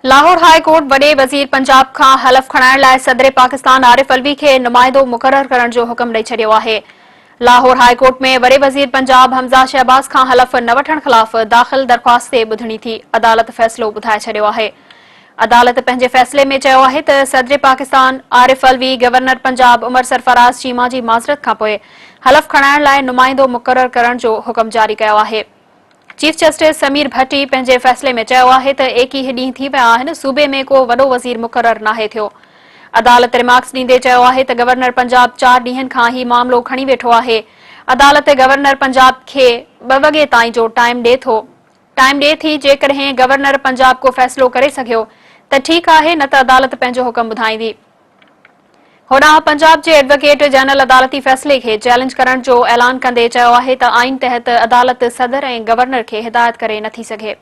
Lahore high court वॾे वज़ीर पंजाब खां हलफ़ खणाइण लाइ सदर पाकिस्तान आरिफ अलवी खे नुमाइंदो मुक़रर करण जो हुकुम ॾेई छॾियो आहे। लाहौर हाई कोर्ट में वॾे वज़ीर पंजाब हमज़ा शहबाज़ खां हलफ़ न वठण ख़िलाफ़ दाख़िल दरख़्वास्त ते ॿुधणी थी। अदालत फ़ैसिलो ॿुधाए छॾियो आहे। अदालत पंहिंजे फ़ैसिले में चयो आहे त सदर पाकिस्तान आरिफ अलवी गवर्नर पंजाब उमर सरफराज़ चीमा जी माज़रत खां पोइ हलफ़ खणाइण लाइ नुमाइंदो मुक़रर करण जो हुकुम जारी कयो आहे। चीफ जस्टिस समीर भट्टी पंहिंजे फ़ैसिले में चयो आहे त एकवीह ॾींहं थी विया आहिनि सूबे में को वॾो वज़ीर मुक़रर नाहे थियो। अदालत रिमार्क्स ॾींदे चयो आहे त गवर्नर पंजाब 4 ॾींहनि खां ही मामिलो खणी वेठो आहे। अदालत गवर्नर पंजाब खे 2 वॻे ताईं जो टाइम ॾिए थी। जेकॾहिं गवर्नर पंजाब को फ़ैसिलो करे सघियो त ठीकु आहे, न त अदालत पंहिंजो हुकुम ॿुधाईंदी। होॾांहुं पंजाब जे एडवोकेट जनरल अदालती फ़ैसिले खे चैलेंज करण जो ऐलान कंदे चयो आहे त आइन तहत अदालत सदर ऐं गवर्नर खे हिदायत करे नथी सघे।